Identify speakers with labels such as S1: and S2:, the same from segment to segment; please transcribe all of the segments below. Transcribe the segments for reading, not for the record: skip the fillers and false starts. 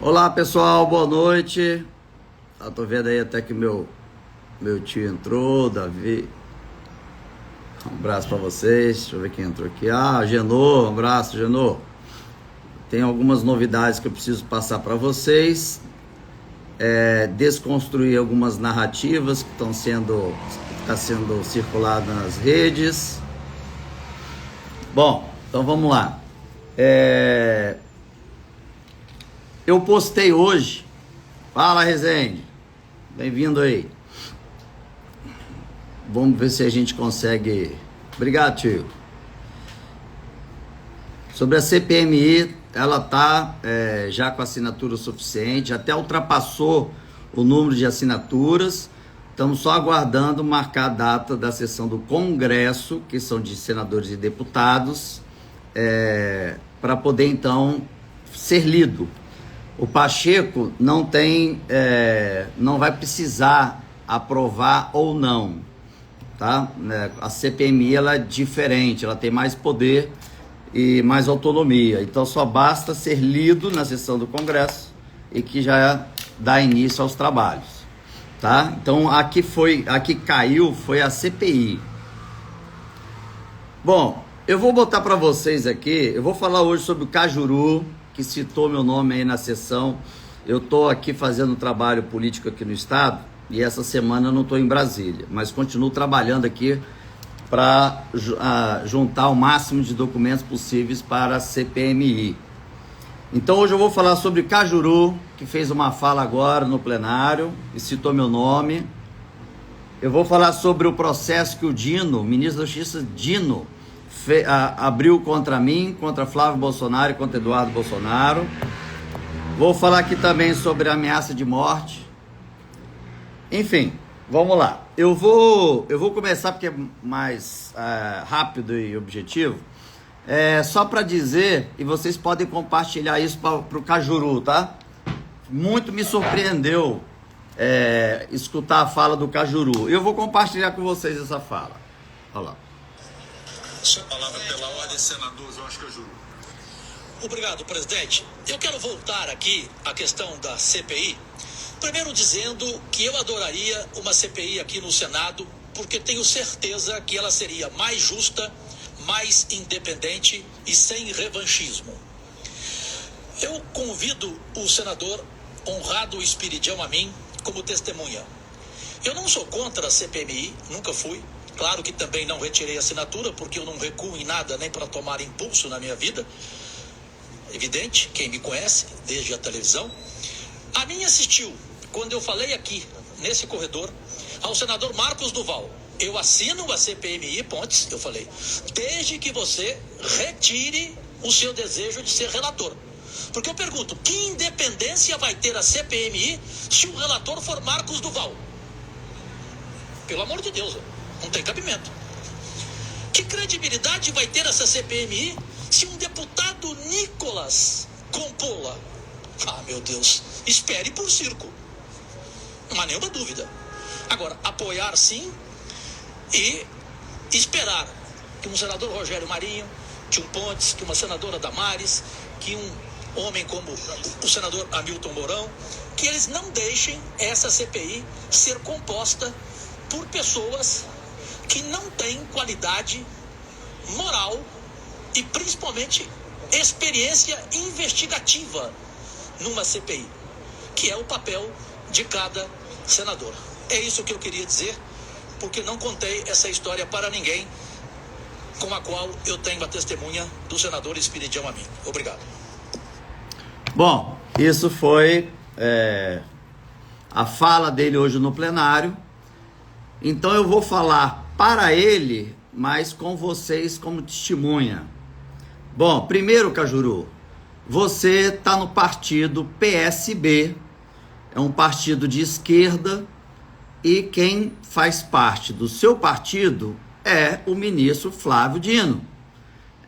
S1: Olá pessoal, boa noite. Eu tô vendo aí até que meu tio entrou, Davi. Um abraço para vocês. Deixa eu ver quem entrou aqui. Genô, um abraço, Genô. Tem algumas novidades que eu preciso passar para vocês. Desconstruir algumas narrativas que estão sendo circuladas nas redes. Bom, então vamos lá. Eu postei hoje. Fala, Rezende. Bem-vindo aí. Vamos ver se a gente consegue. Obrigado, tio. Sobre a CPMI, ela está já com assinatura suficiente, até ultrapassou o número de assinaturas. Estamos só aguardando marcar a data da sessão do Congresso, que são de senadores e deputados, para poder então ser lido. O Pacheco não vai precisar aprovar ou não, tá? A CPMI ela é diferente, ela tem mais poder e mais autonomia, então só basta ser lido na sessão do Congresso e que já dá início aos trabalhos, tá? Então aqui caiu foi a CPI. Bom, eu vou botar para vocês aqui, eu vou falar hoje sobre o Cajuru, que citou meu nome aí na sessão. Eu estou aqui fazendo um trabalho político aqui no estado e essa semana eu não estou em Brasília, mas continuo trabalhando aqui para juntar o máximo de documentos possíveis para a CPMI. Então hoje eu vou falar sobre Cajuru, que fez uma fala agora no plenário e citou meu nome. Eu vou falar sobre o processo que o Dino, ministro da Justiça Dino, abriu contra mim, contra Flávio Bolsonaro e contra Eduardo Bolsonaro. Vou falar aqui também sobre a ameaça de morte. Enfim, vamos lá. Eu vou começar porque é mais rápido e objetivo. Só para dizer, e vocês podem compartilhar isso para o Cajuru, tá? Muito me surpreendeu escutar a fala do Cajuru. Eu vou compartilhar com vocês essa fala. Olha lá.
S2: Sua palavra pela ordem, senador Jorge Cajuru. Obrigado, presidente. Eu quero voltar aqui à questão da CPI. Primeiro dizendo que eu adoraria uma CPI aqui no Senado, porque tenho certeza que ela seria mais justa, mais independente e sem revanchismo. Eu convido o senador Honrado Espiridião Amin como testemunha. Eu não sou contra a CPMI, nunca fui. Claro que também não retirei a assinatura, porque eu não recuo em nada, nem para tomar impulso na minha vida. Evidente, quem me conhece, desde a televisão. A mim assistiu, quando eu falei aqui, nesse corredor, ao senador Marcos Duval. Eu assino a CPMI, Pontes, eu falei, desde que você retire o seu desejo de ser relator. Porque eu pergunto, que independência vai ter a CPMI se o relator for Marcos Duval? Pelo amor de Deus, não tem cabimento. Que credibilidade vai ter essa CPMI se um deputado Nicolas compô-la? Meu Deus, espere por circo. Não há nenhuma dúvida. Agora, apoiar sim e esperar que um senador Rogério Marinho, que um Pontes, que uma senadora Damares, que um homem como o senador Hamilton Mourão, que eles não deixem essa CPI ser composta por pessoas que não têm qualidade moral e principalmente experiência investigativa numa CPI, que é o papel de cada senador. É isso que eu queria dizer, porque não contei essa história para ninguém, com a qual eu tenho a testemunha do senador Espiridião Amin. Obrigado.
S1: Bom, isso foi a fala dele hoje no plenário. Então eu vou falar para ele, mas com vocês como testemunha. Bom, primeiro, Cajuru, você está no partido PSB, é um partido de esquerda, e quem faz parte do seu partido é o ministro Flávio Dino.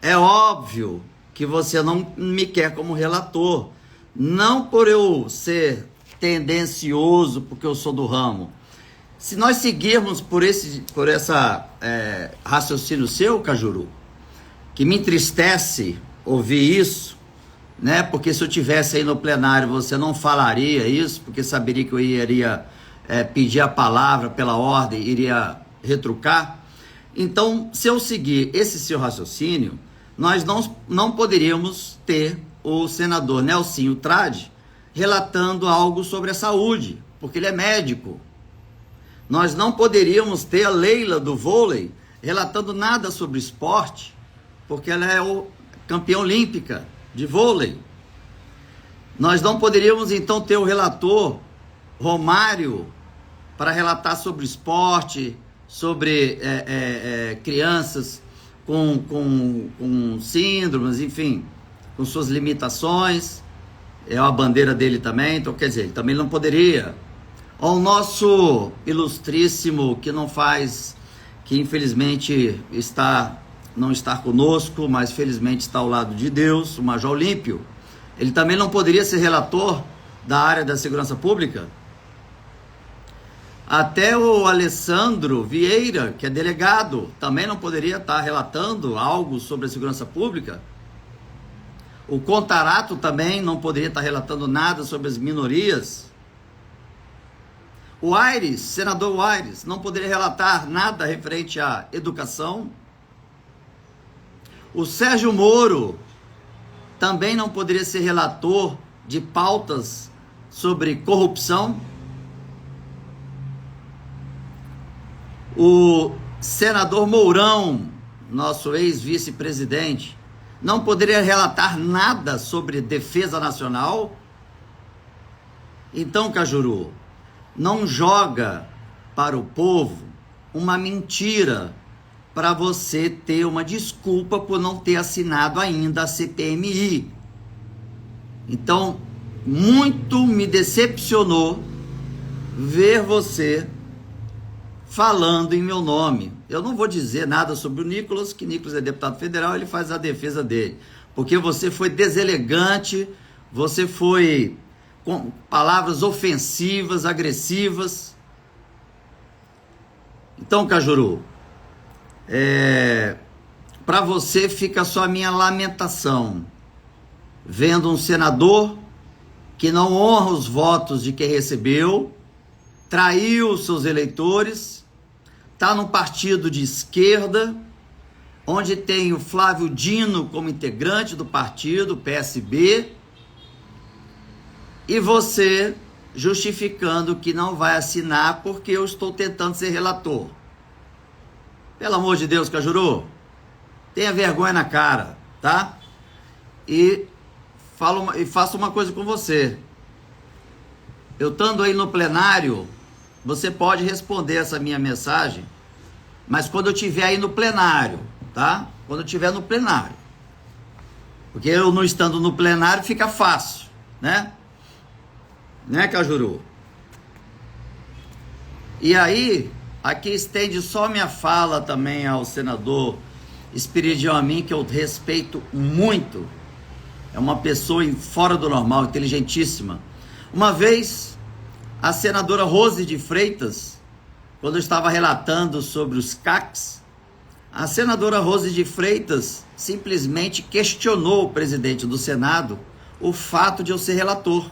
S1: É óbvio que você não me quer como relator, não por eu ser tendencioso, porque eu sou do ramo. Se nós seguirmos por essa raciocínio seu, Cajuru, que me entristece ouvir isso, né? Porque se eu tivesse aí no plenário, você não falaria isso, porque saberia que eu iria pedir a palavra pela ordem, iria retrucar. Então, se eu seguir esse seu raciocínio, nós não poderíamos ter o senador Nelsinho Trade relatando algo sobre a saúde, porque ele é médico. Nós não poderíamos ter a Leila do vôlei relatando nada sobre esporte, porque ela é o campeã olímpica de vôlei. Nós não poderíamos então ter o relator Romário para relatar sobre esporte, sobre crianças com síndromes, enfim, com suas limitações. É a bandeira dele também, então quer dizer, ele também não poderia. Ao nosso ilustríssimo, que infelizmente não está conosco, mas felizmente está ao lado de Deus, o Major Olímpio, ele também não poderia ser relator da área da segurança pública. Até o Alessandro Vieira, que é delegado, também não poderia estar relatando algo sobre a segurança pública. O Contarato também não poderia estar relatando nada sobre as minorias. O Aires, senador Aires, não poderia relatar nada referente à educação. O Sérgio Moro também não poderia ser relator de pautas sobre corrupção. O senador Mourão, nosso ex-vice-presidente, não poderia relatar nada sobre defesa nacional. Então, Cajuru, não joga para o povo uma mentira para você ter uma desculpa por não ter assinado ainda a CPMI. Então, muito me decepcionou ver você falando em meu nome. Eu não vou dizer nada sobre o Nicolas, que Nicolas é deputado federal, ele faz a defesa dele. Porque você foi deselegante, você foi com palavras ofensivas, agressivas. Então, Cajuru, para você fica só a minha lamentação, vendo um senador que não honra os votos de quem recebeu, traiu os seus eleitores, está num partido de esquerda, onde tem o Flávio Dino como integrante do partido, PSB, e você justificando que não vai assinar porque eu estou tentando ser relator. Pelo amor de Deus, Cajuru, tenha vergonha na cara, tá? E faço uma coisa com você. Eu estando aí no plenário, você pode responder essa minha mensagem, mas quando eu estiver aí no plenário, tá? Quando eu estiver no plenário. Porque eu não estando no plenário fica fácil, né? Né, Cajuru? E aí, aqui estende só minha fala também ao senador Espiridião Amin, que eu respeito muito. É uma pessoa fora do normal, inteligentíssima. Uma vez, a senadora Rose de Freitas, quando eu estava relatando sobre os CACs, a senadora Rose de Freitas simplesmente questionou o presidente do Senado o fato de eu ser relator,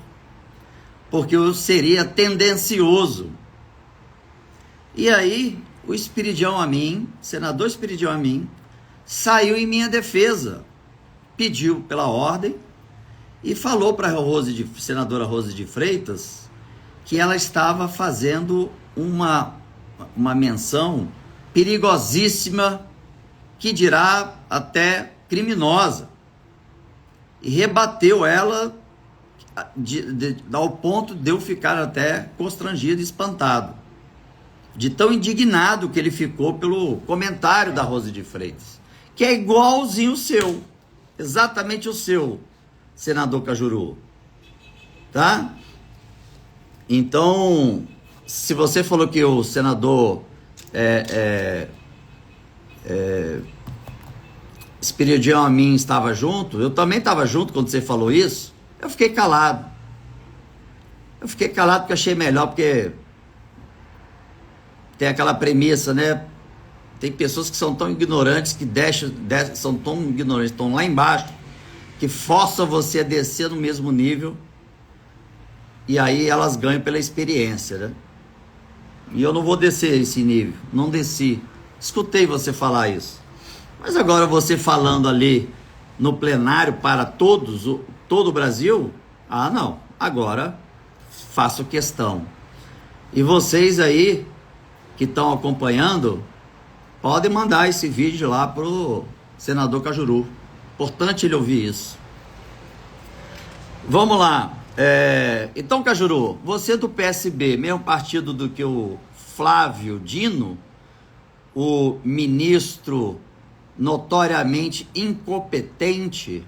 S1: porque eu seria tendencioso. E aí, o Espiridião Amin, senador Espiridião Amin, saiu em minha defesa, pediu pela ordem e falou para a senadora Rose de Freitas que ela estava fazendo uma menção perigosíssima, que dirá até criminosa, e rebateu ela ao ponto de eu ficar até constrangido e espantado, de tão indignado que ele ficou pelo comentário da Rose de Freitas, que é igualzinho o seu, exatamente o seu, senador Cajuru, tá? Então, se você falou que o senador Espiridião Amin estava junto, eu também estava junto quando você falou isso. Eu fiquei calado. Eu fiquei calado porque achei melhor, porque tem aquela premissa, né? Tem pessoas que são tão ignorantes que são tão ignorantes, estão lá embaixo, que força você a descer no mesmo nível, e aí elas ganham pela experiência, né? E eu não vou descer esse nível, não desci. Escutei você falar isso. Mas agora você falando ali no plenário para todos, todo o Brasil, não, agora faço questão. E vocês aí que estão acompanhando, podem mandar esse vídeo lá pro senador Cajuru. Importante ele ouvir isso. Vamos lá. Então, Cajuru, você é do PSB, mesmo partido do que o Flávio Dino, o ministro notoriamente incompetente,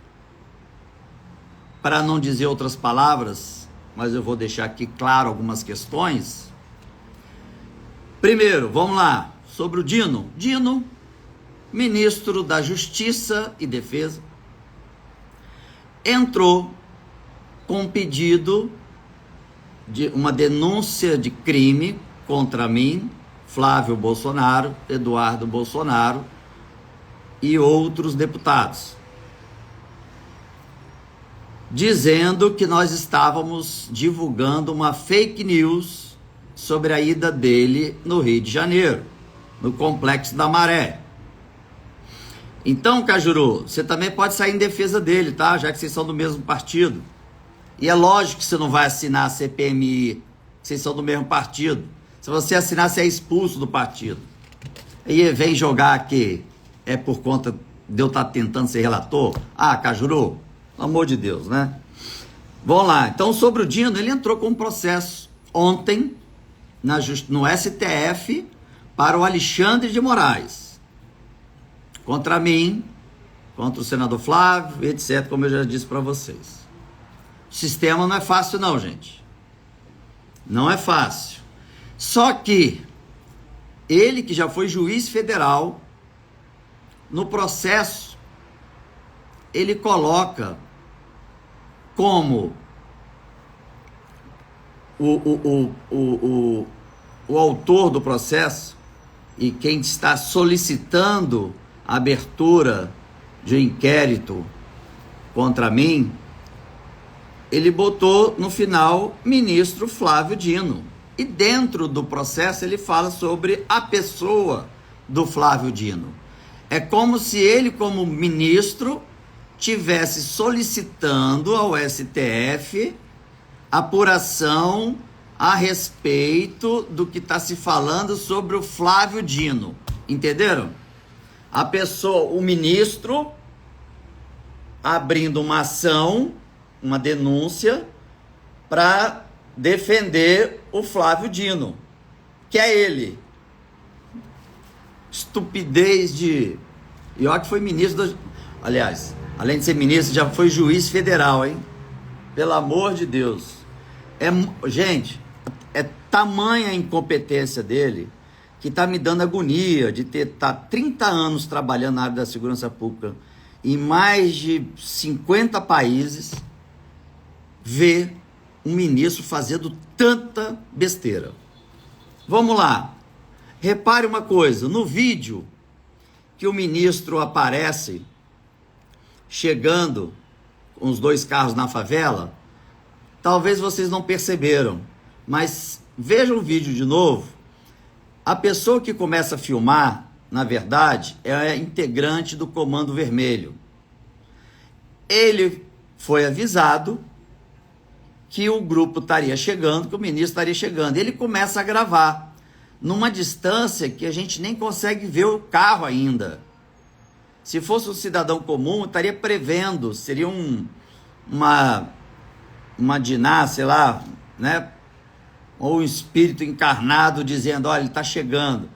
S1: para não dizer outras palavras, mas eu vou deixar aqui claro algumas questões. Primeiro, vamos lá, sobre o Dino. Dino, ministro da Justiça e Defesa, entrou com um pedido de uma denúncia de crime contra mim, Flávio Bolsonaro, Eduardo Bolsonaro e outros deputados, dizendo que nós estávamos divulgando uma fake news sobre a ida dele no Rio de Janeiro, no Complexo da Maré. Então, Cajuru, você também pode sair em defesa dele, tá? Já que vocês são do mesmo partido. E é lógico que você não vai assinar a CPMI, vocês são do mesmo partido. Se você assinar, você é expulso do partido. E vem jogar aqui, é por conta de eu estar tentando ser relator? Cajuru, pelo amor de Deus, né? Vamos lá, então sobre o Dino, ele entrou com um processo ontem no STF para o Alexandre de Moraes, contra mim, contra o senador Flávio, etc., como eu já disse para vocês. O sistema não é fácil não, gente. Não é fácil. Só que ele, que já foi juiz federal, no processo, ele coloca como o autor do processo e quem está solicitando a abertura de um inquérito contra mim, ele botou no final ministro Flávio Dino. E dentro do processo ele fala sobre a pessoa do Flávio Dino. É como se ele, como ministro, tivesse solicitando ao STF apuração a respeito do que está se falando sobre o Flávio Dino. Entenderam? A pessoa, o ministro, abrindo uma ação, uma denúncia, para defender o Flávio Dino, que é ele. Estupidez de... E olha que foi ministro aliás, além de ser ministro, já foi juiz federal, hein? Pelo amor de Deus. Gente, é tamanha a incompetência dele que tá me dando agonia de tá 30 anos trabalhando na área da segurança pública em mais de 50 países, ver um ministro fazendo tanta besteira. Vamos lá. Repare uma coisa, no vídeo que o ministro aparece chegando com os 2 carros na favela, talvez vocês não perceberam, mas vejam o vídeo de novo. A pessoa que começa a filmar, na verdade, é a integrante do Comando Vermelho. Ele foi avisado que o grupo estaria chegando, que o ministro estaria chegando. Ele começa a gravar numa distância que a gente nem consegue ver o carro ainda. Se fosse um cidadão comum, estaria prevendo, seria uma diná, sei lá, né? Ou um espírito encarnado dizendo, olha, ele está chegando.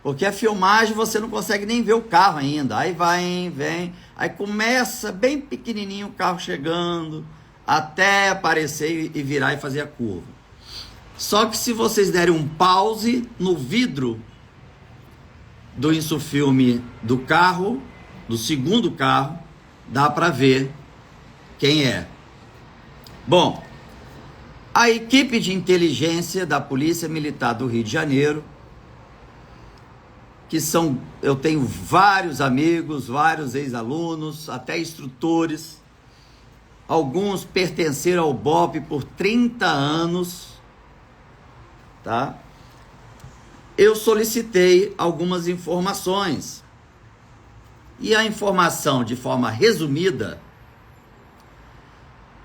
S1: Porque a filmagem você não consegue nem ver o carro ainda. Aí vai, vem, aí começa bem pequenininho o carro chegando, até aparecer e virar e fazer a curva. Só que se vocês derem um pause no vidro do insufilme do carro, do segundo carro, dá para ver quem é. Bom, a equipe de inteligência da Polícia Militar do Rio de Janeiro, eu tenho vários amigos, vários ex-alunos, até instrutores, alguns pertenceram ao BOPE por 30 anos, tá? Eu solicitei algumas informações. E a informação, de forma resumida,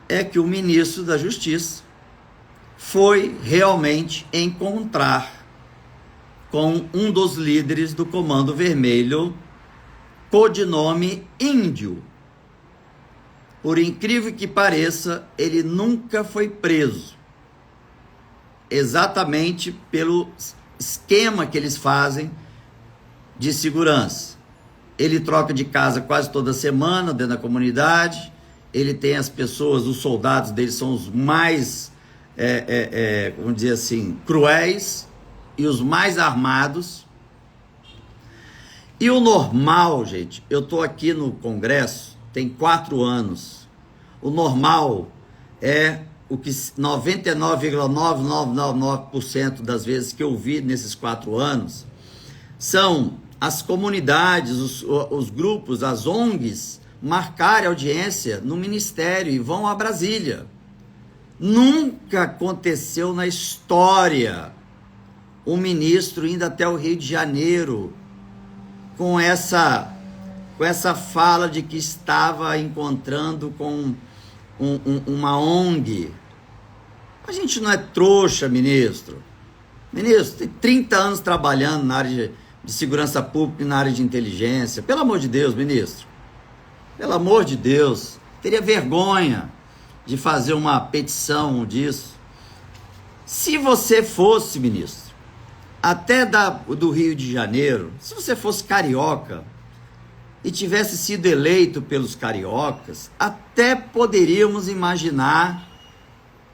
S1: é que o ministro da Justiça foi realmente encontrar com um dos líderes do Comando Vermelho, codinome Índio. Por incrível que pareça, ele nunca foi preso. Exatamente pelo esquema que eles fazem de segurança. Ele troca de casa quase toda semana dentro da comunidade. Ele tem as pessoas, os soldados dele são os mais, vamos dizer assim, cruéis e os mais armados. E o normal, gente, eu estou aqui no Congresso, tem 4 anos. O normal é o que 99,9999% das vezes que eu vi nesses 4 anos são as comunidades, os grupos, as ONGs marcarem audiência no Ministério e vão a Brasília. Nunca aconteceu na história o ministro indo até o Rio de Janeiro com essa fala de que estava encontrando com uma ONG. A gente não é trouxa, ministro. Ministro, tem 30 anos trabalhando na área de segurança pública e na área de inteligência. Pelo amor de Deus, ministro. Pelo amor de Deus. Teria vergonha de fazer uma petição disso. Se você fosse, ministro, até do Rio de Janeiro, se você fosse carioca e tivesse sido eleito pelos cariocas, até poderíamos imaginar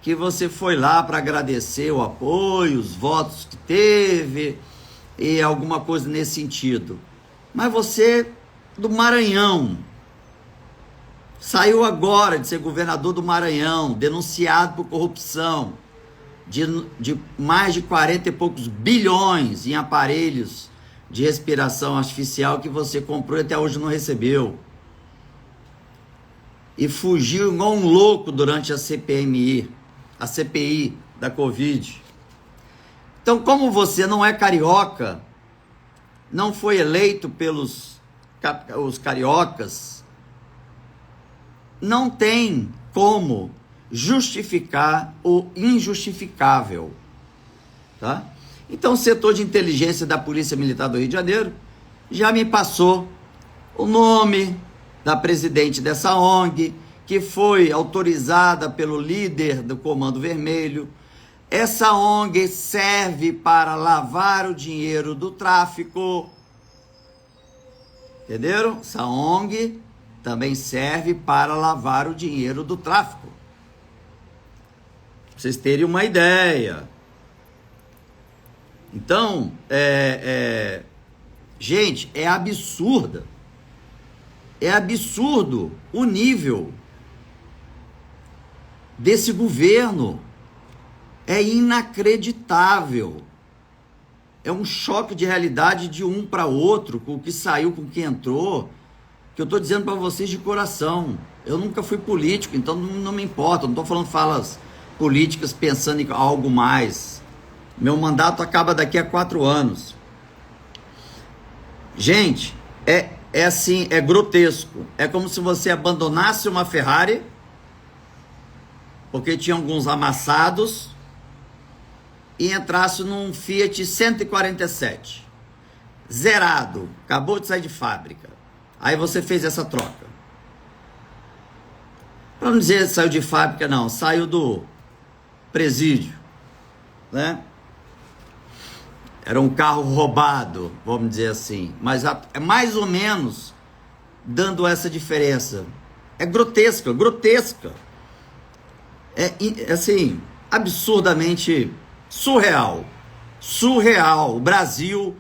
S1: que você foi lá para agradecer o apoio, os votos que teve e alguma coisa nesse sentido. Mas você, do Maranhão, saiu agora de ser governador do Maranhão, denunciado por corrupção de mais de 40 e poucos bilhões em aparelhos de respiração artificial que você comprou e até hoje não recebeu. E fugiu igual um louco durante a CPI da Covid. Então, como você não é carioca, não foi eleito pelos os cariocas, não tem como justificar o injustificável, tá? Então, o setor de inteligência da Polícia Militar do Rio de Janeiro já me passou o nome da presidente dessa ONG, que foi autorizada pelo líder do Comando Vermelho. Essa ONG serve para lavar o dinheiro do tráfico. Entenderam? Essa ONG também serve para lavar o dinheiro do tráfico. Pra vocês terem uma ideia. Então, gente, é absurda. É absurdo o nível desse governo. É inacreditável. É um choque de realidade de um para outro, com o que saiu, com o que entrou, que eu estou dizendo para vocês de coração. Eu nunca fui político, então não me importa. Não estou falando falas políticas pensando em algo mais. Meu mandato acaba daqui a 4 anos. Gente, é assim, é grotesco. É como se você abandonasse uma Ferrari, porque tinha alguns amassados, e entrasse num Fiat 147. Zerado. Acabou de sair de fábrica. Aí você fez essa troca. Para não dizer que saiu de fábrica, não. Saiu do presídio, né? Era um carro roubado, vamos dizer assim. Mas é mais ou menos dando essa diferença. É grotesca, grotesca. É assim, absurdamente surreal. Surreal. O Brasil,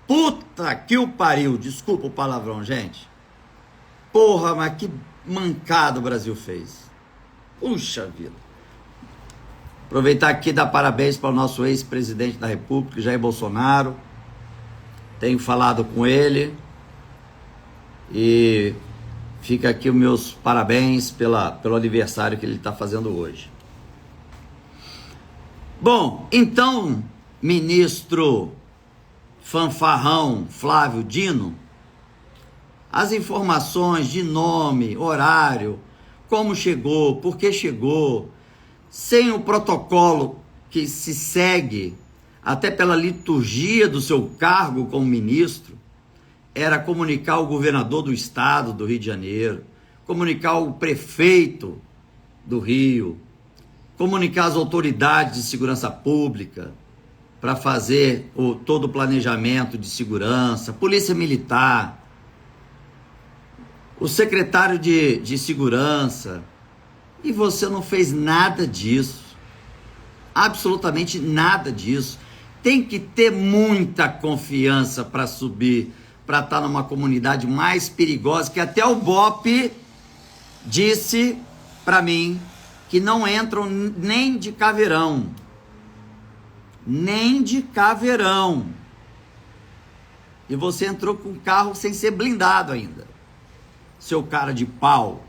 S1: puta que o pariu. Desculpa o palavrão, gente. Porra, mas que mancada o Brasil fez. Puxa vida. Aproveitar aqui e dar parabéns para o nosso ex-presidente da República, Jair Bolsonaro. Tenho falado com ele e Fica aqui os meus parabéns pelo aniversário que ele está fazendo hoje. Bom, então, ministro fanfarrão Flávio Dino, as informações de nome, horário, como chegou, por que chegou, sem o protocolo que se segue, até pela liturgia do seu cargo como ministro, era comunicar o governador do estado do Rio de Janeiro, comunicar o prefeito do Rio, comunicar as autoridades de segurança pública para fazer todo o planejamento de segurança, polícia militar, o secretário de segurança, e você não fez nada disso, absolutamente nada disso. Tem que ter muita confiança para subir, para estar numa comunidade mais perigosa, que até o BOPE disse para mim que não entram nem de caveirão. Nem de caveirão. E você entrou com o carro sem ser blindado ainda. Seu cara de pau.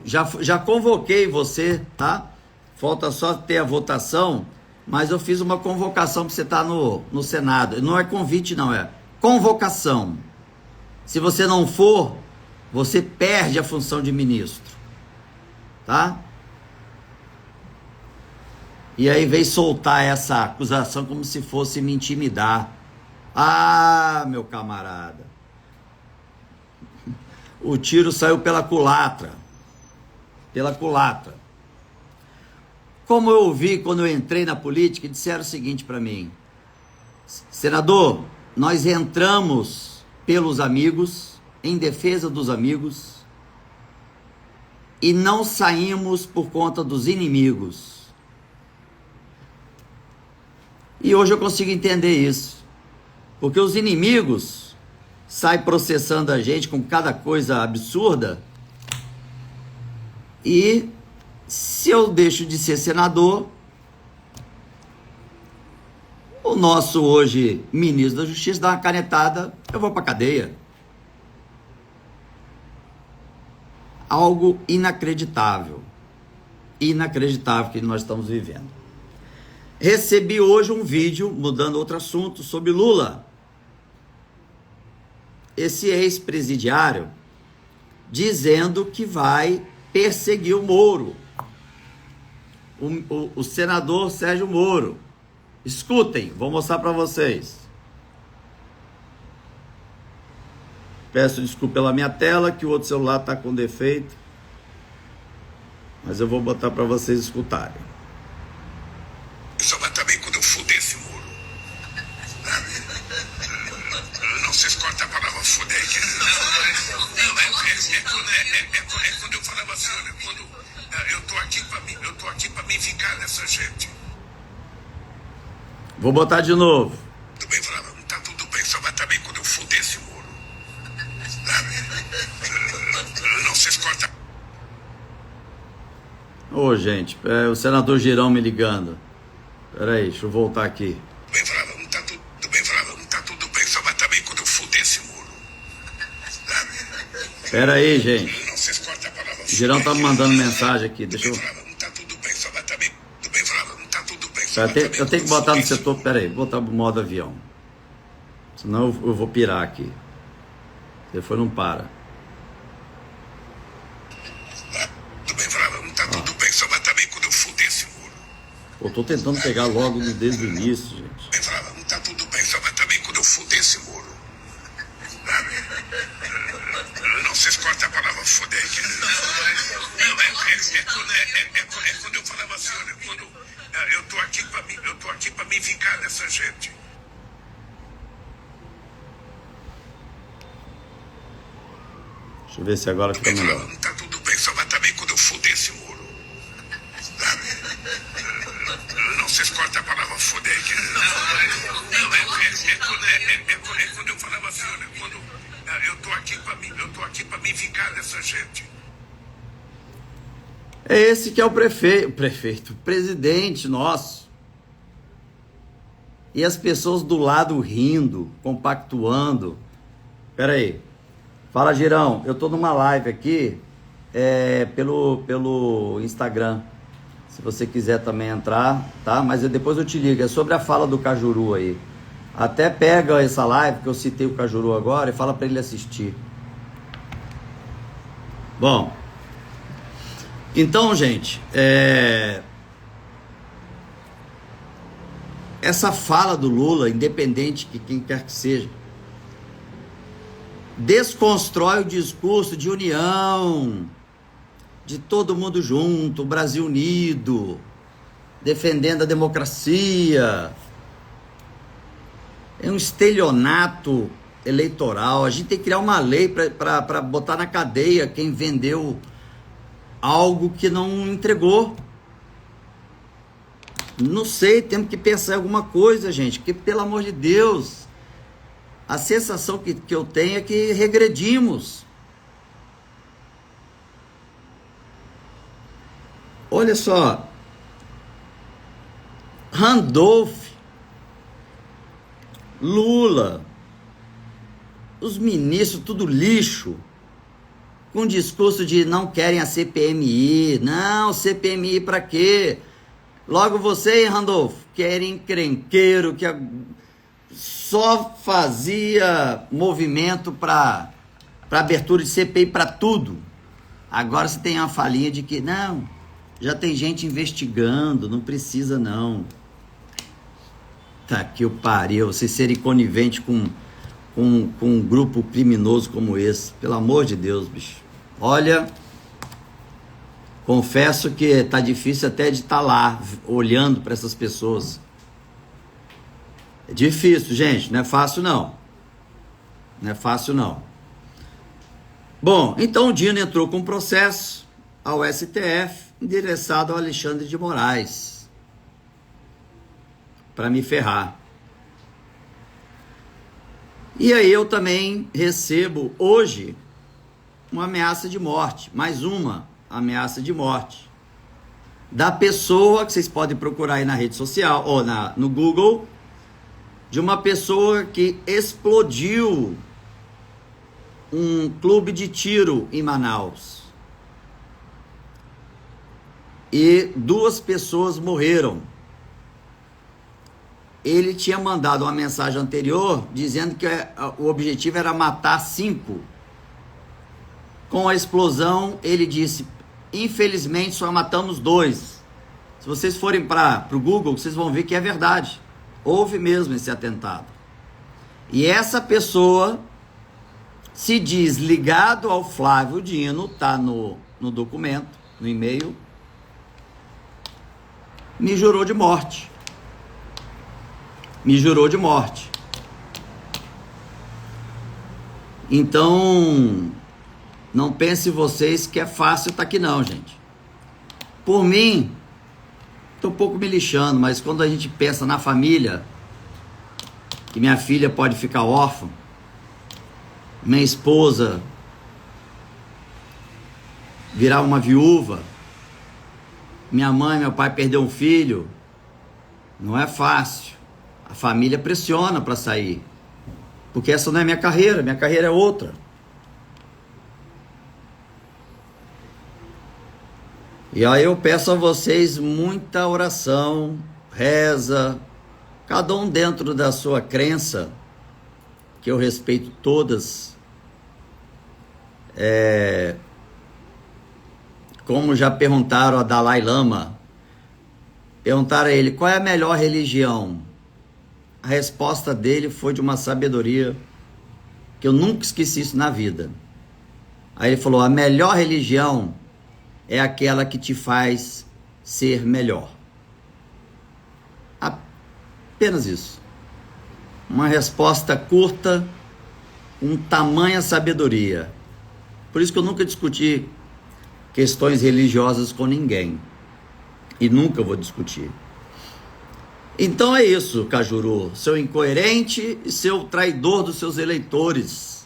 S1: Já convoquei você, tá? Falta só ter a votação, mas eu fiz uma convocação para você estar no Senado. Não é convite, não, é convocação. Se você não for, você perde a função de ministro, tá? E aí veio soltar essa acusação como se fosse me intimidar. Ah, meu camarada, o tiro saiu pela culatra. Pela culatra. Como eu ouvi quando eu entrei na política, disseram o seguinte para mim: senador, nós entramos pelos amigos, em defesa dos amigos, e não saímos por conta dos inimigos. E hoje eu consigo entender isso, porque os inimigos saem processando a gente com cada coisa absurda, e se eu deixo de ser senador, o nosso hoje ministro da Justiça dá uma canetada, eu vou para cadeia. Algo inacreditável. Inacreditável que nós estamos vivendo. Recebi hoje um vídeo, mudando outro assunto, sobre Lula. Esse ex-presidiário dizendo que vai perseguir o Moro. O senador Sérgio Moro. Escutem, vou mostrar para vocês. Peço desculpa pela minha tela, que o outro celular está com defeito, mas eu vou botar para vocês escutarem.
S3: Só vai também quando eu fuder esse Moro. Não se corta a palavra fuder. É quando eu falava assim, olha, quando eu tô aqui para me vingar dessa gente.
S1: Vou botar de novo.
S3: Tudo bem, falava, tá tudo bem, só vai também quando eu fuder esse Moro. Não se corta.
S1: Ô, gente, o senador Girão me ligando. Peraí, deixa eu voltar aqui.
S3: Bem, falava, não tá tudo bem, falava, não tá tudo bem, só vai também quando eu fuder esse Moro.
S1: Peraí, gente.
S3: Não se corta a palavra.
S1: O Girão tá me mandando mensagem aqui, deixa eu...
S3: Não tá tudo bem, só vai também. Tudo bem, falava, não tá tudo bem.
S1: Eu tenho que botar no setor, peraí, vou botar no modo avião. Senão eu vou pirar aqui. Depois não para.
S3: Tudo bem, falava, não tá tudo bem, só vai também quando eu fuder esse Moro.
S1: Eu tô tentando pegar logo desde o início, gente.
S3: Bem, falava, não tá tudo bem, só vai também quando eu fuder esse Moro. Não se corta a palavra fuder. É quando eu falava assim, olha, quando eu tô aqui pra me vingar dessa gente.
S1: Deixa eu ver se agora fica melhor.
S3: Não tá tudo bem, só vai também quando eu fuder esse Moro. Não se corta a palavra fuder. É quando eu falava assim, olha, quando eu tô aqui pra me vingar dessa gente.
S1: É esse que é o presidente nosso. E as pessoas do lado rindo, compactuando. Peraí. Fala, Girão. Eu tô numa live aqui pelo Instagram. Se você quiser também entrar, tá? Mas depois eu te ligo. É sobre a fala do Cajuru aí. Até pega essa live que eu citei o Cajuru agora e fala para ele assistir. Bom, então, gente, essa fala do Lula, independente de quem quer que seja, desconstrói o discurso de união, de todo mundo junto, o Brasil unido, defendendo a democracia. É um estelionato eleitoral. A gente tem que criar uma lei para botar na cadeia quem vendeu algo que não entregou. Não sei, temos que pensar em alguma coisa, gente, porque, pelo amor de Deus, a sensação que eu tenho é que regredimos. Olha só, Randolph, Lula, os ministros, tudo lixo, com discurso de não querem a CPMI. Não, CPMI para quê? Logo você, hein, Randolph, que era encrenqueiro, que só fazia movimento para abertura de CPI para tudo. Agora você tem uma falinha de que, não, já tem gente investigando, não precisa não. Tá que eu pariu, vocês serem coniventes com um grupo criminoso como esse. Pelo amor de Deus, bicho. Olha, confesso que tá difícil até de estar lá, olhando para essas pessoas. É difícil, gente, não é fácil não. Não é fácil não. Bom, então o Dino entrou com um processo ao STF, endereçado ao Alexandre de Moraes, para me ferrar. E aí eu também recebo hoje uma ameaça de morte, mais uma ameaça de morte, da pessoa que vocês podem procurar aí na rede social, ou no Google, de uma pessoa que explodiu um clube de tiro em Manaus. E 2 pessoas morreram. Ele tinha mandado uma mensagem anterior dizendo que o objetivo era matar 5. Com a explosão, ele disse, infelizmente só matamos 2. Se vocês forem para o Google, vocês vão ver que é verdade. Houve mesmo esse atentado. E essa pessoa se diz ligado ao Flávio Dino, tá no documento, no e-mail, me jurou de morte. Me jurou de morte. Então, não pense vocês que é fácil estar aqui não, gente. Por mim, estou um pouco me lixando, mas quando a gente pensa na família, que minha filha pode ficar órfã, minha esposa virar uma viúva, minha mãe, meu pai perder um filho, não é fácil. A família pressiona para sair, porque essa não é minha carreira é outra. E aí eu peço a vocês muita oração, reza, cada um dentro da sua crença, que eu respeito todas. Como já perguntaram a Dalai Lama, perguntaram a ele, qual é a melhor religião? A resposta dele foi de uma sabedoria que eu nunca esqueci isso na vida. Aí ele falou, a melhor religião é aquela que te faz ser melhor. Apenas isso. Uma resposta curta, com tamanha sabedoria. Por isso que eu nunca discuti questões religiosas com ninguém. E nunca vou discutir. Então é isso, Cajuru, seu incoerente e seu traidor dos seus eleitores.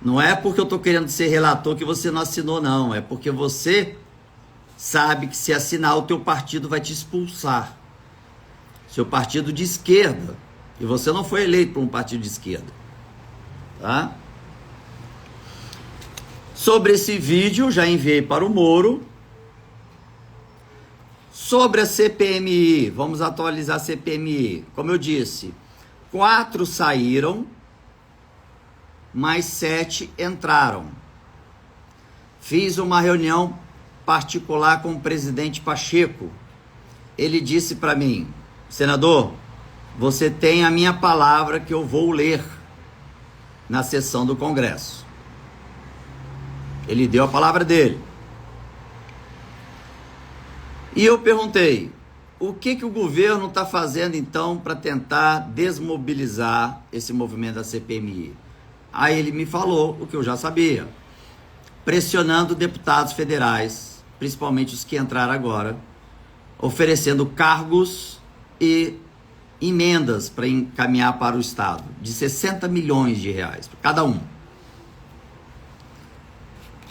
S1: Não é porque eu estou querendo ser relator que você não assinou, não. É porque você sabe que se assinar o teu partido vai te expulsar. Seu partido de esquerda. E você não foi eleito por um partido de esquerda. Tá? Sobre esse vídeo, já enviei para o Moro. Sobre a CPMI, vamos atualizar a CPMI. Como eu disse, 4 saíram, mais 7 entraram. Fiz uma reunião particular com o presidente Pacheco. Ele disse para mim: senador, você tem a minha palavra que eu vou ler na sessão do Congresso. Ele deu a palavra dele. E eu perguntei, o que o governo está fazendo então para tentar desmobilizar esse movimento da CPMI? Aí ele me falou o que eu já sabia, pressionando deputados federais, principalmente os que entraram agora, oferecendo cargos e emendas para encaminhar para o Estado, de 60 milhões de reais, para cada um.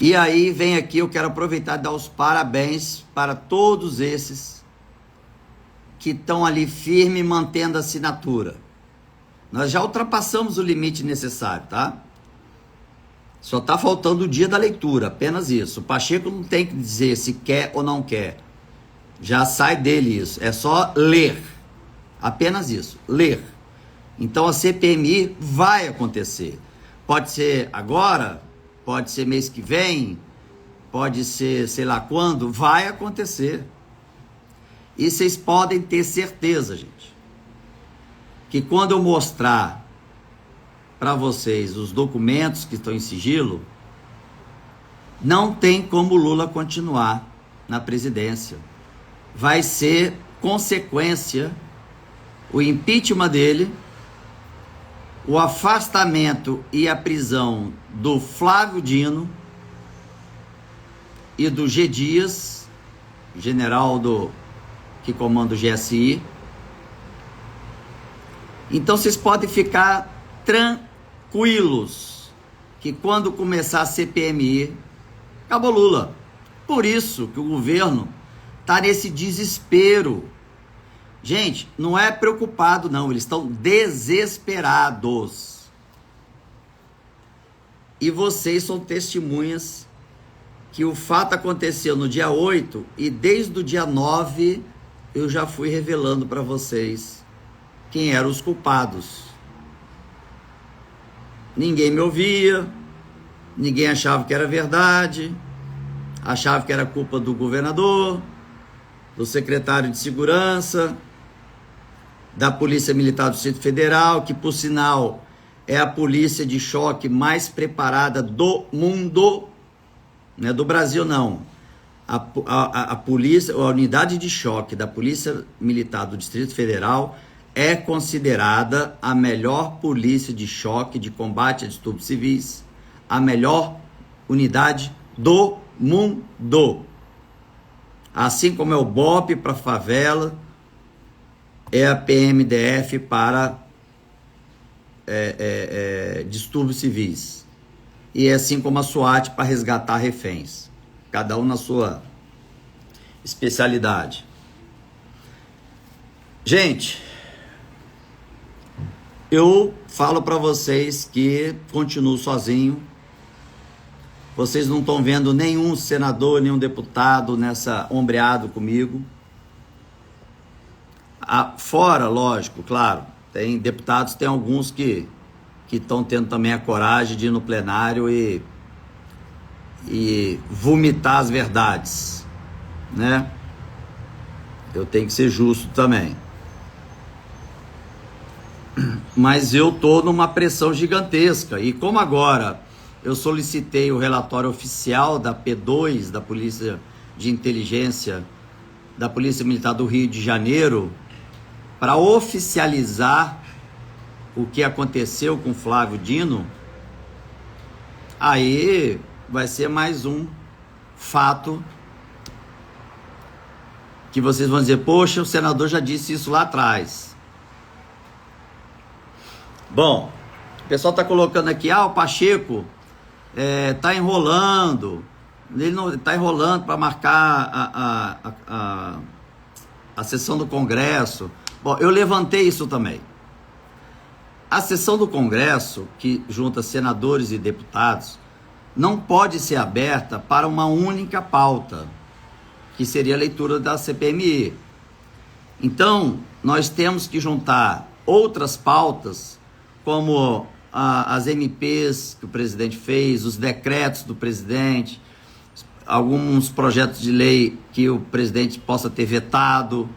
S1: E aí vem aqui, eu quero aproveitar e dar os parabéns para todos esses que estão ali firme mantendo a assinatura. Nós já ultrapassamos o limite necessário, tá? Só está faltando o dia da leitura, apenas isso. O Pacheco não tem que dizer se quer ou não quer. Já sai dele isso. É só ler. Apenas isso, ler. Então a CPMI vai acontecer. Pode ser agora, pode ser mês que vem, pode ser sei lá quando, vai acontecer. E vocês podem ter certeza, gente, que quando eu mostrar para vocês os documentos que estão em sigilo, não tem como Lula continuar na presidência. Vai ser consequência o impeachment dele, o afastamento e a prisão do Flávio Dino e do G. Dias, general que comanda o GSI. Então vocês podem ficar tranquilos que quando começar a CPMI, acabou Lula. Por isso que o governo está nesse desespero. Gente, não é preocupado não, eles estão desesperados. E vocês são testemunhas que o fato aconteceu no dia 8 e desde o dia 9 eu já fui revelando para vocês quem eram os culpados. Ninguém me ouvia, ninguém achava que era verdade, achava que era culpa do governador, do secretário de segurança, da Polícia Militar do Distrito Federal, que por sinal é a polícia de choque mais preparada do mundo, não é do Brasil não. A polícia, a unidade de choque da Polícia Militar do Distrito Federal é considerada a melhor polícia de choque de combate a distúrbios civis, a melhor unidade do mundo. Assim como é o BOPE para favela, é a PMDF para distúrbios civis. E é assim como a SWAT para resgatar reféns. Cada um na sua especialidade. Gente, eu falo para vocês que continuo sozinho. Vocês não estão vendo nenhum senador, nenhum deputado nessa ombreado comigo. Fora, lógico, claro, tem deputados, tem alguns que estão tendo também a coragem de ir no plenário e vomitar as verdades, né? Eu tenho que ser justo também. Mas eu tô numa pressão gigantesca e como agora eu solicitei o relatório oficial da P2, da Polícia de Inteligência, da Polícia Militar do Rio de Janeiro, para oficializar o que aconteceu com Flávio Dino, aí vai ser mais um fato que vocês vão dizer, poxa, o senador já disse isso lá atrás. Bom, o pessoal está colocando aqui, o Pacheco tá enrolando, ele não tá enrolando para marcar a sessão do Congresso. Bom, eu levantei isso também. A sessão do Congresso, que junta senadores e deputados, não pode ser aberta para uma única pauta, que seria a leitura da CPMI. Então, nós temos que juntar outras pautas, como as MPs que o presidente fez, os decretos do presidente, alguns projetos de lei que o presidente possa ter vetado.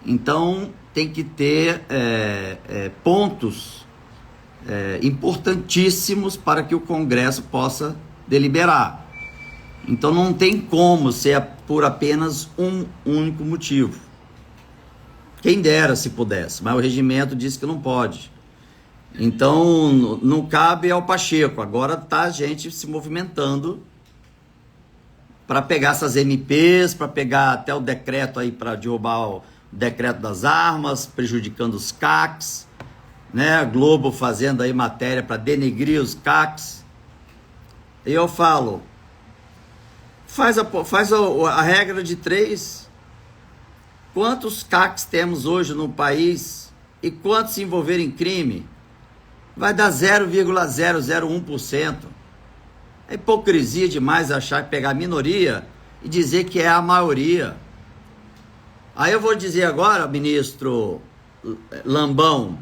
S1: Então, tem que ter pontos importantíssimos para que o Congresso possa deliberar. Então, não tem como ser por apenas um único motivo. Quem dera se pudesse, mas o regimento diz que não pode. Então, não cabe ao Pacheco. Agora está a gente se movimentando para pegar essas MPs, para pegar até o decreto aí, para derrubar o decreto das armas, prejudicando os CACs, né? A Globo fazendo aí matéria para denegrir os CACs. E eu falo, faz a regra de 3. Quantos CACs temos hoje no país e quantos se envolveram em crime? Vai dar 0,001%. É hipocrisia demais achar que pegar a minoria e dizer que é a maioria. Aí eu vou dizer agora, ministro Lambão,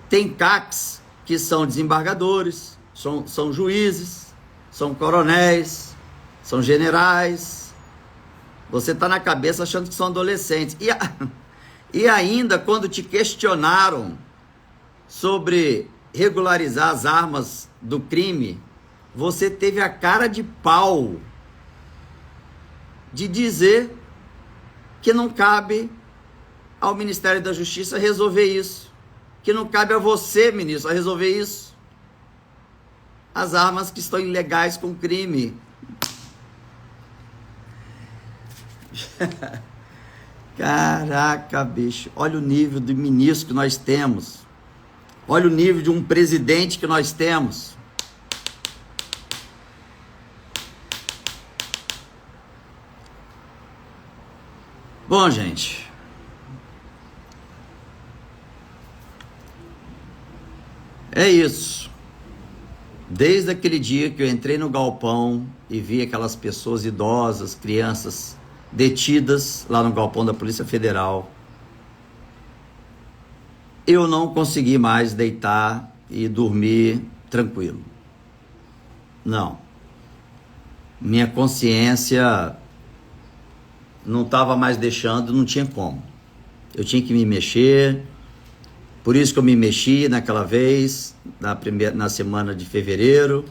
S1: tem CACs que são desembargadores, são juízes, são coronéis, são generais. Você está na cabeça achando que são adolescentes. E ainda, quando te questionaram sobre regularizar as armas do crime, você teve a cara de pau de dizer que não cabe ao Ministério da Justiça resolver isso, que não cabe a você, ministro, a resolver isso. As armas que estão ilegais com crime. Caraca, bicho, olha o nível do ministro que nós temos. Olha o nível de um presidente que nós temos. Bom, gente, é isso. Desde aquele dia que eu entrei no galpão e vi aquelas pessoas idosas, crianças detidas lá no galpão da Polícia Federal, eu não consegui mais deitar e dormir tranquilo. Não. Minha consciência não estava mais deixando, não tinha como. Eu tinha que me mexer. Por isso que eu me mexi naquela vez, na semana de fevereiro.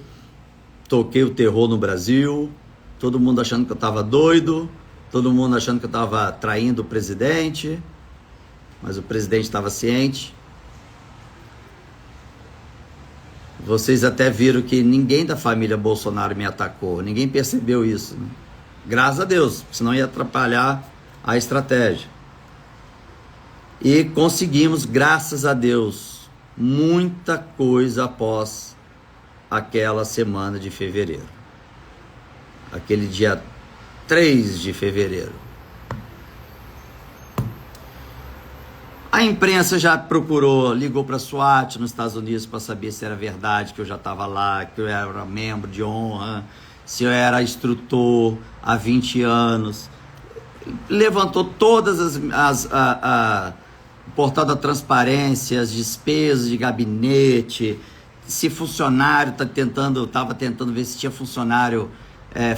S1: Toquei o terror no Brasil. Todo mundo achando que eu estava doido. Todo mundo achando que eu estava traindo o presidente. Mas o presidente estava ciente. Vocês até viram que ninguém da família Bolsonaro me atacou. Ninguém percebeu isso, né? Graças a Deus, senão ia atrapalhar a estratégia. E conseguimos, graças a Deus, muita coisa após aquela semana de fevereiro. Aquele dia 3 de fevereiro. A imprensa já procurou, ligou para a SWAT nos Estados Unidos para saber se era verdade que eu já estava lá, que eu era membro de honra, se eu era instrutor há 20 anos. Levantou todas o portal da transparência, as despesas de gabinete, se funcionário estava tentando ver se tinha funcionário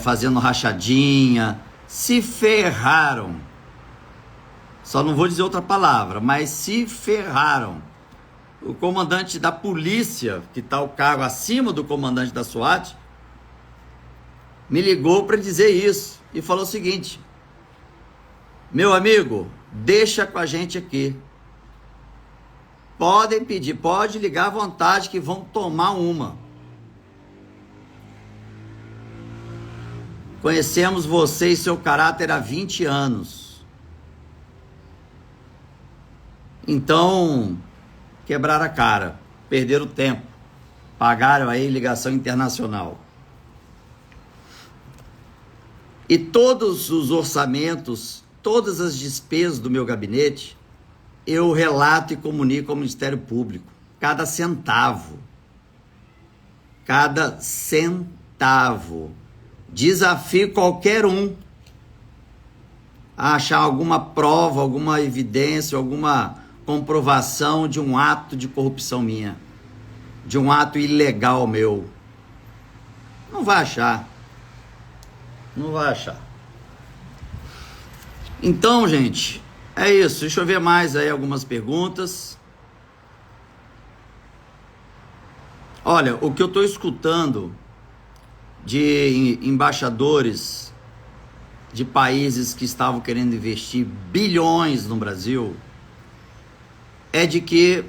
S1: fazendo rachadinha. Se ferraram. Só não vou dizer outra palavra, mas se ferraram. O comandante da polícia, que está o cargo acima do comandante da SWAT, me ligou para dizer isso e falou o seguinte: meu amigo, deixa com a gente aqui. Podem pedir, pode ligar à vontade que vão tomar uma. Conhecemos você e seu caráter há 20 anos. Então, quebraram a cara, perderam tempo, pagaram aí ligação internacional. E todos os orçamentos, todas as despesas do meu gabinete, eu relato e comunico ao Ministério Público, cada centavo. cada centavo. Desafio qualquer um a achar alguma prova, alguma evidência, alguma comprovação de um ato de corrupção minha, de um ato ilegal meu. Não vai achar. Não vai achar. Então, gente, é isso. Deixa eu ver mais aí algumas perguntas. Olha, o que eu estou escutando de embaixadores de países que estavam querendo investir bilhões no Brasil é de que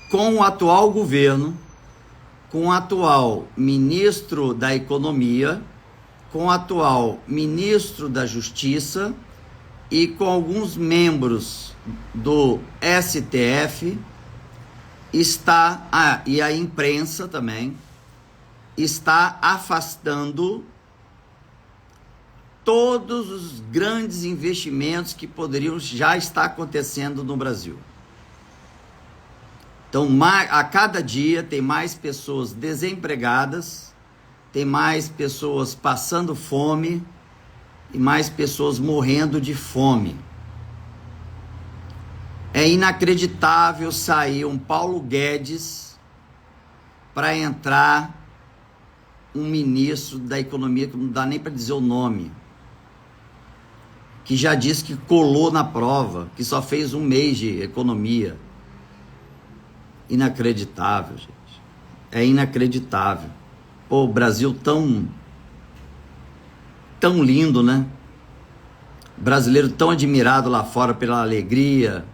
S1: com o atual governo, com o atual ministro da Economia, com o atual ministro da Justiça e com alguns membros do STF, e a imprensa também, está afastando todos os grandes investimentos que poderiam já estar acontecendo no Brasil. Então, a cada dia tem mais pessoas desempregadas, tem mais pessoas passando fome e mais pessoas morrendo de fome. É inacreditável sair um Paulo Guedes para entrar um ministro da Economia, que não dá nem para dizer o nome, que já disse que colou na prova, que só fez um mês de economia. Inacreditável, gente. É inacreditável. Pô, o Brasil tão lindo, né? Brasileiro tão admirado lá fora pela alegria.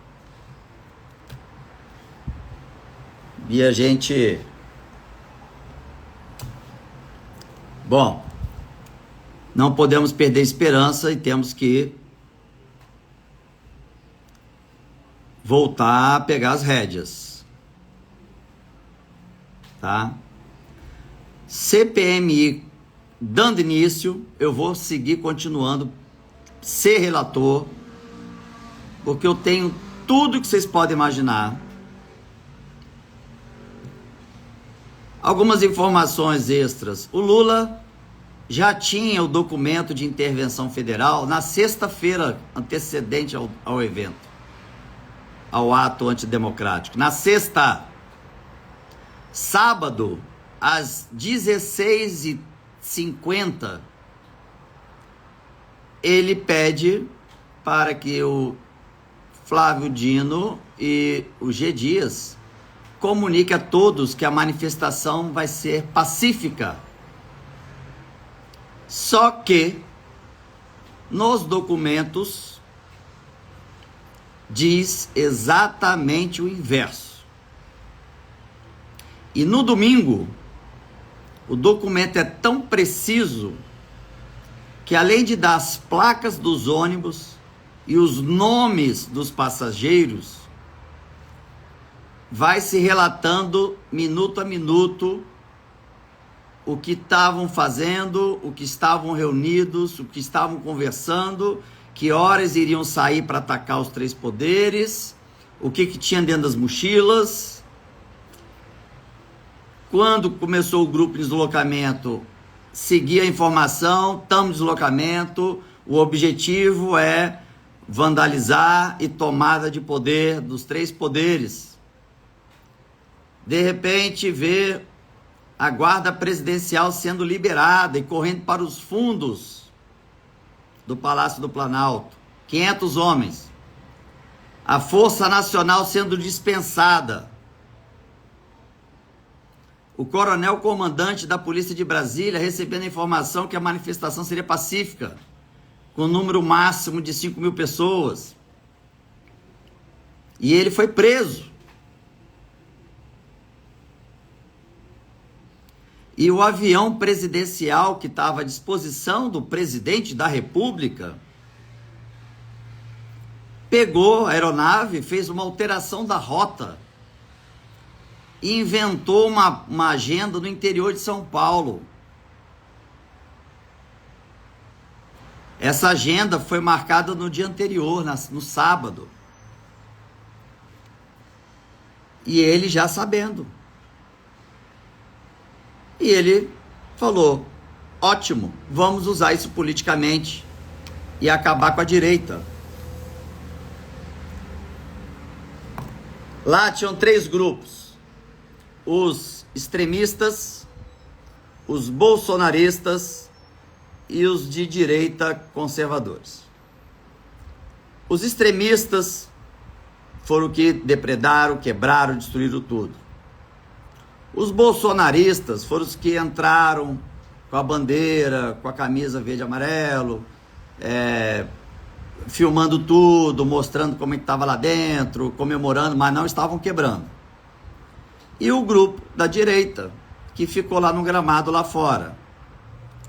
S1: E a gente... Bom, não podemos perder esperança e temos que voltar a pegar as rédeas. Tá? CPMI dando início, eu vou seguir continuando ser relator, porque eu tenho tudo que vocês podem imaginar. Algumas informações extras. O Lula já tinha o documento de intervenção federal na sexta-feira antecedente ao evento, ao ato antidemocrático. Na sexta. Sábado, às 16h50, ele pede para que o Flávio Dino e o G. Dias comunique a todos que a manifestação vai ser pacífica. Só que nos documentos diz exatamente o inverso. E no domingo, o documento é tão preciso que, além de dar as placas dos ônibus e os nomes dos passageiros, vai se relatando minuto a minuto o que estavam fazendo, o que estavam reunidos, o que estavam conversando, que horas iriam sair para atacar os três poderes, o que tinha dentro das mochilas. Quando começou o grupo de deslocamento, seguia a informação, estamos em deslocamento, o objetivo é vandalizar e tomada de poder dos três poderes. De repente, vê a guarda presidencial sendo liberada e correndo para os fundos do Palácio do Planalto. 500 homens. A Força Nacional sendo dispensada. O coronel comandante da Polícia de Brasília recebendo a informação que a manifestação seria pacífica, com um número máximo de 5.000 pessoas. E ele foi preso. E o avião presidencial que estava à disposição do presidente da República pegou a aeronave, fez uma alteração da rota e inventou uma agenda no interior de São Paulo. Essa agenda foi marcada no dia anterior, no sábado. E ele já sabendo. E ele falou: ótimo, vamos usar isso politicamente e acabar com a direita. Lá tinham 3 grupos: os extremistas, os bolsonaristas e os de direita conservadores. Os extremistas foram que depredaram, quebraram, destruíram tudo. Os bolsonaristas foram os que entraram com a bandeira, com a camisa verde e amarelo, filmando tudo, mostrando como é que estava lá dentro, comemorando, mas não estavam quebrando. E o grupo da direita, que ficou lá no gramado lá fora.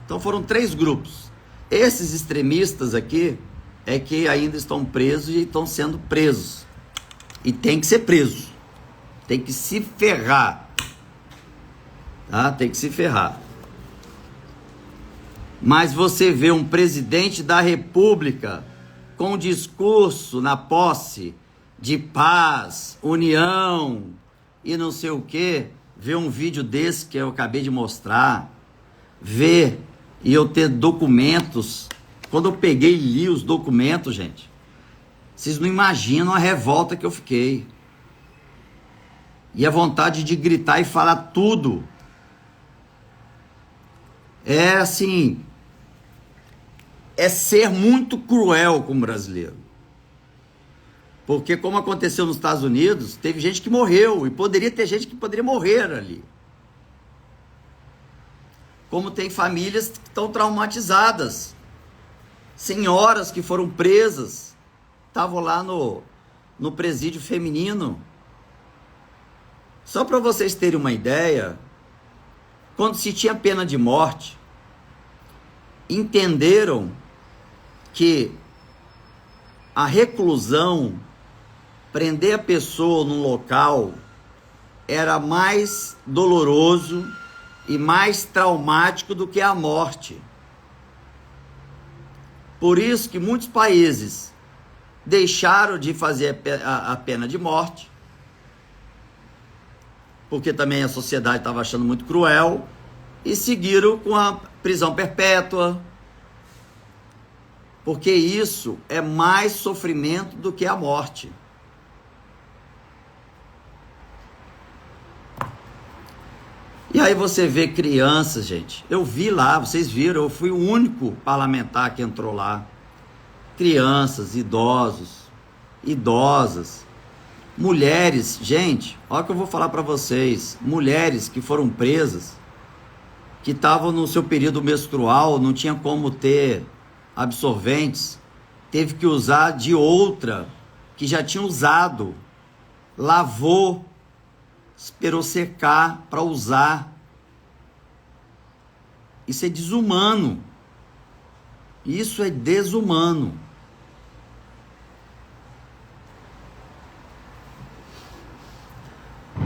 S1: Então foram 3 grupos. Esses extremistas aqui é que ainda estão presos e estão sendo presos. E tem que ser preso. Tem que se ferrar. Tá? Tem que se ferrar. Mas você vê um presidente da República com um discurso na posse de paz, união e não sei o quê, ver um vídeo desse que eu acabei de mostrar, ver e eu ter documentos. Quando eu peguei e li os documentos, gente, vocês não imaginam a revolta que eu fiquei. E a vontade de gritar e falar tudo. É assim, é ser muito cruel com o brasileiro. Porque como aconteceu nos Estados Unidos, teve gente que morreu e poderia ter gente que poderia morrer ali. Como tem famílias que estão traumatizadas. Senhoras que foram presas, estavam lá no presídio feminino. Só para vocês terem uma ideia, quando se tinha pena de morte, entenderam que a reclusão, prender a pessoa num local, era mais doloroso e mais traumático do que a morte. Por isso que muitos países deixaram de fazer a pena de morte, porque também a sociedade estava achando muito cruel, e seguiram com a prisão perpétua, porque isso é mais sofrimento do que a morte. E aí você vê crianças, gente. Eu vi lá, vocês viram, eu fui o único parlamentar que entrou lá. Crianças, idosos, idosas, mulheres. Gente, olha o que eu vou falar para vocês. Mulheres que foram presas, que estavam no seu período menstrual, não tinha como ter absorventes, teve que usar de outra que já tinha usado, lavou, esperou secar para usar. Isso é desumano. Isso é desumano.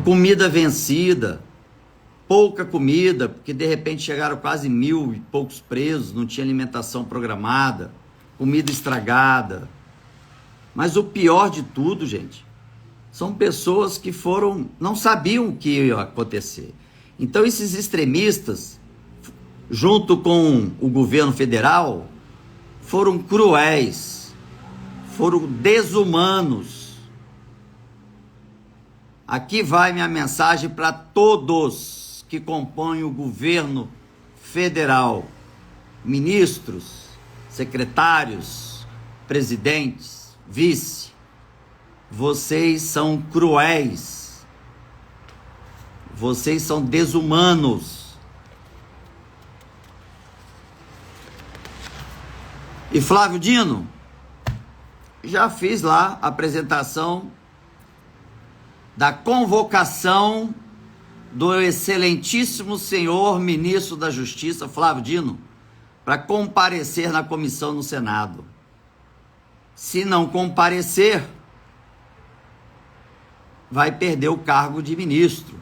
S1: Comida vencida, pouca comida, porque de repente chegaram quase 1.000 e poucos presos, não tinha alimentação programada, comida estragada. Mas o pior de tudo, gente, são pessoas que não sabiam o que ia acontecer. Então esses extremistas, junto com o governo federal, foram cruéis, foram desumanos. Aqui vai minha mensagem para todos que compõem o governo federal, ministros, secretários, presidentes, vice. Vocês são cruéis, vocês são desumanos. E Flávio Dino, já fiz lá a apresentação da convocação do excelentíssimo senhor ministro da Justiça, Flávio Dino, para comparecer na comissão no Senado. Se não comparecer, vai perder o cargo de ministro,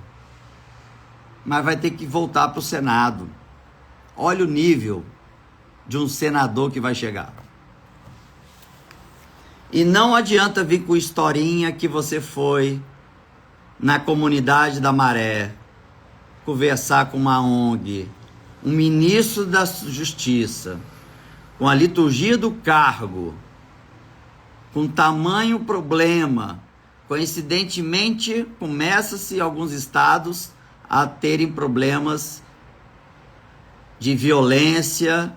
S1: mas vai ter que voltar para o Senado. Olha o nível de um senador que vai chegar. E não adianta vir com historinha que você foi na comunidade da Maré, conversar com uma ONG, um ministro da Justiça, com a liturgia do cargo, com tamanho problema, coincidentemente, começa-se alguns estados a terem problemas de violência,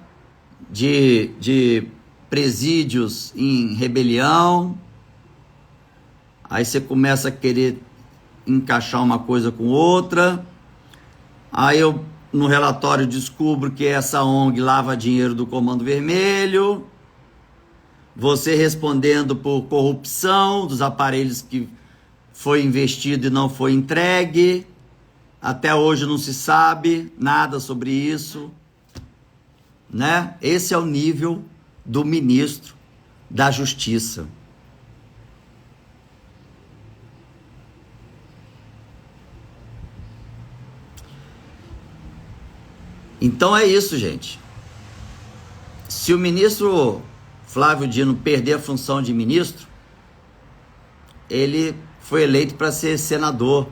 S1: de presídios em rebelião. Aí você começa a querer encaixar uma coisa com outra. Aí eu, no relatório, descubro que essa ONG lava dinheiro do Comando Vermelho. Você respondendo por corrupção dos aparelhos que foi investido e não foi entregue. Até hoje não se sabe nada sobre isso, né? Esse é o nível do ministro da Justiça. Então é isso, gente. Se o ministro Flávio Dino perder a função de ministro, ele foi eleito para ser senador.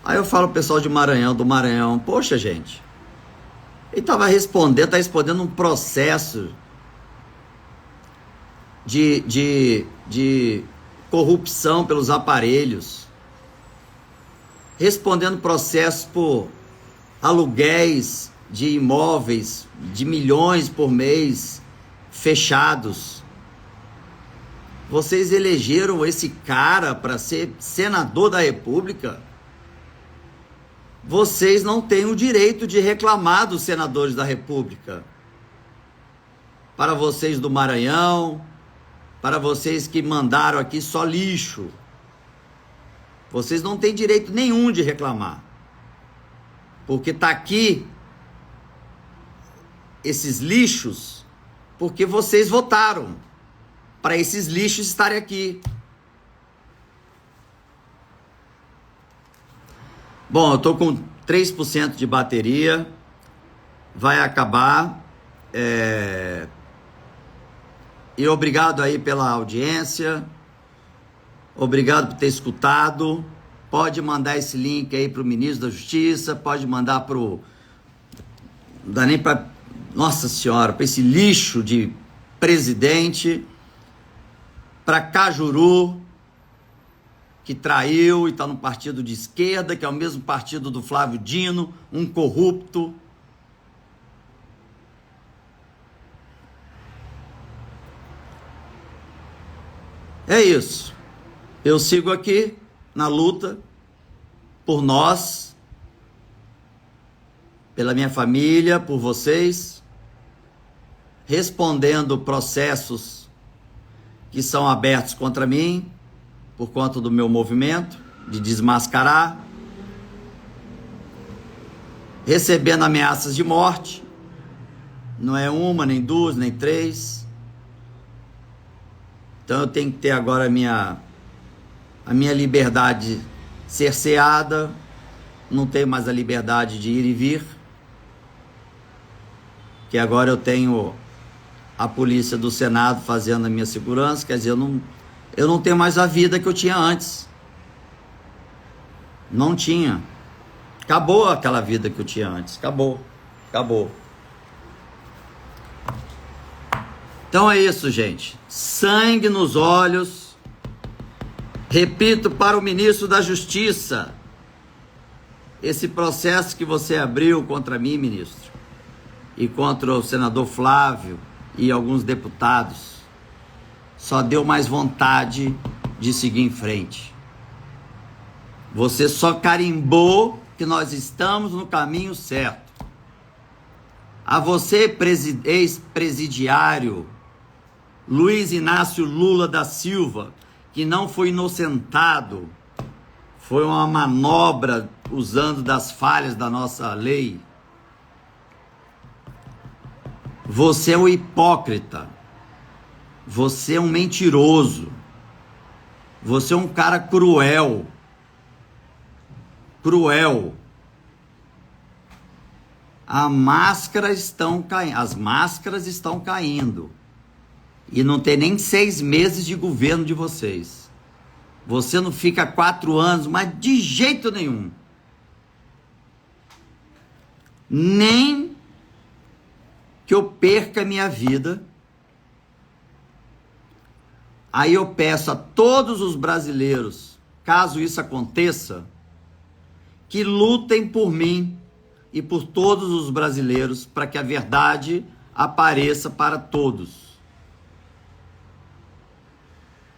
S1: Aí eu falo pro pessoal do Maranhão, poxa, gente, ele tá respondendo um processo de corrupção pelos aparelhos, respondendo processos por aluguéis de imóveis de milhões por mês fechados. Vocês elegeram esse cara para ser senador da República? Vocês não têm o direito de reclamar dos senadores da República. Para vocês do Maranhão, para vocês que mandaram aqui só lixo, vocês não têm direito nenhum de reclamar. Porque está aqui esses lixos porque vocês votaram para esses lixos estarem aqui. Bom, eu estou com 3% de bateria, vai acabar. E obrigado aí pela audiência, obrigado por ter escutado. Pode mandar esse link aí para o ministro da Justiça, pode mandar para o... Não dá nem para... Nossa Senhora, para esse lixo de presidente, para Cajuru, que traiu e está no partido de esquerda, que é o mesmo partido do Flávio Dino, um corrupto. É isso. Eu sigo aqui na luta por nós, pela minha família, por vocês, respondendo processos que são abertos contra mim, por conta do meu movimento de desmascarar, recebendo ameaças de morte, não é uma, nem duas, nem três. Então eu tenho que ter agora a minha liberdade cerceada, não tenho mais a liberdade de ir e vir, que agora eu tenho a polícia do Senado fazendo a minha segurança, quer dizer, eu não tenho mais a vida que eu tinha antes. Não tinha. Acabou aquela vida que eu tinha antes. Acabou. Então é isso, gente. Sangue nos olhos. Repito para o ministro da Justiça. Esse processo que você abriu contra mim, ministro, e contra o senador Flávio e alguns deputados, só deu mais vontade de seguir em frente. Você só carimbou que nós estamos no caminho certo. A você, ex-presidiário Luiz Inácio Lula da Silva, que não foi inocentado, foi uma manobra usando das falhas da nossa lei. Você é um hipócrita. Você é um mentiroso. Você é um cara cruel. Cruel. As máscaras estão caindo. E não tem nem 6 meses de governo de vocês. Você não fica 4 anos, mas de jeito nenhum. nem que eu perca minha vida. Aí eu peço a todos os brasileiros, caso isso aconteça, que lutem por mim e por todos os brasileiros para que a verdade apareça para todos.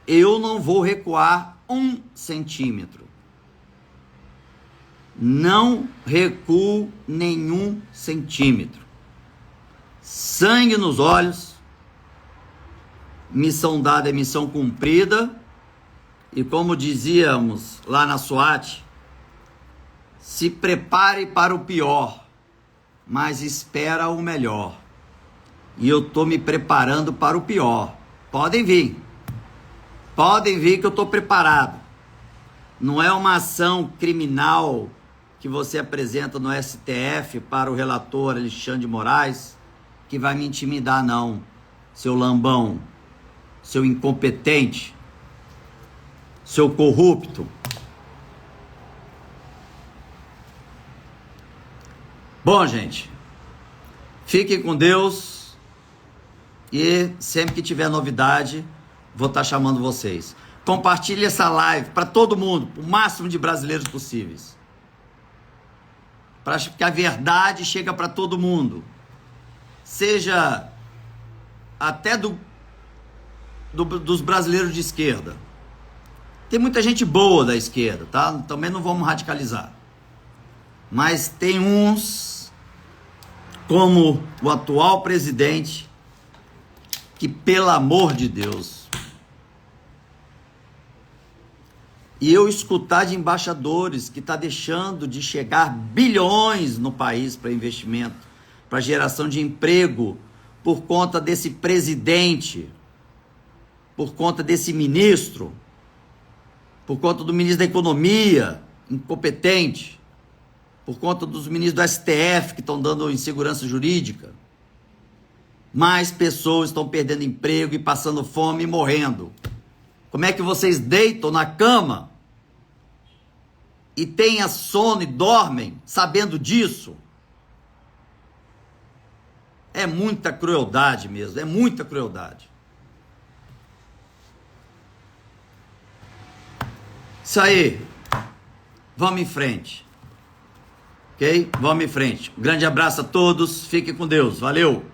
S1: Eu não vou recuar 1 centímetro. Não recuo nenhum centímetro. Sangue nos olhos. Missão dada é missão cumprida. E como dizíamos lá na SWAT, se prepare para o pior, mas espera o melhor. E eu estou me preparando para o pior. Podem vir que eu estou preparado. Não é uma ação criminal que você apresenta no STF para o relator Alexandre de Moraes que vai me intimidar, não, seu lambão, seu incompetente, seu corrupto. Bom, gente, fiquem com Deus e sempre que tiver novidade, vou estar chamando vocês. Compartilhe essa live para todo mundo, o máximo de brasileiros possíveis. Para que a verdade chegue para todo mundo. Seja até dos brasileiros de esquerda. Tem muita gente boa da esquerda, tá? Também não vamos radicalizar. Mas tem uns, como o atual presidente, que, pelo amor de Deus, e eu escutar de embaixadores que está deixando de chegar bilhões no país para investimento, para geração de emprego, por conta desse presidente, por conta desse ministro, por conta do ministro da Economia, incompetente, por conta dos ministros do STF que estão dando insegurança jurídica. Mais pessoas estão perdendo emprego e passando fome e morrendo. Como é que vocês deitam na cama e têm sono e dormem sabendo disso? É muita crueldade mesmo, é muita crueldade. Isso aí, vamos em frente, ok? Vamos em frente. Um grande abraço a todos, fiquem com Deus, valeu!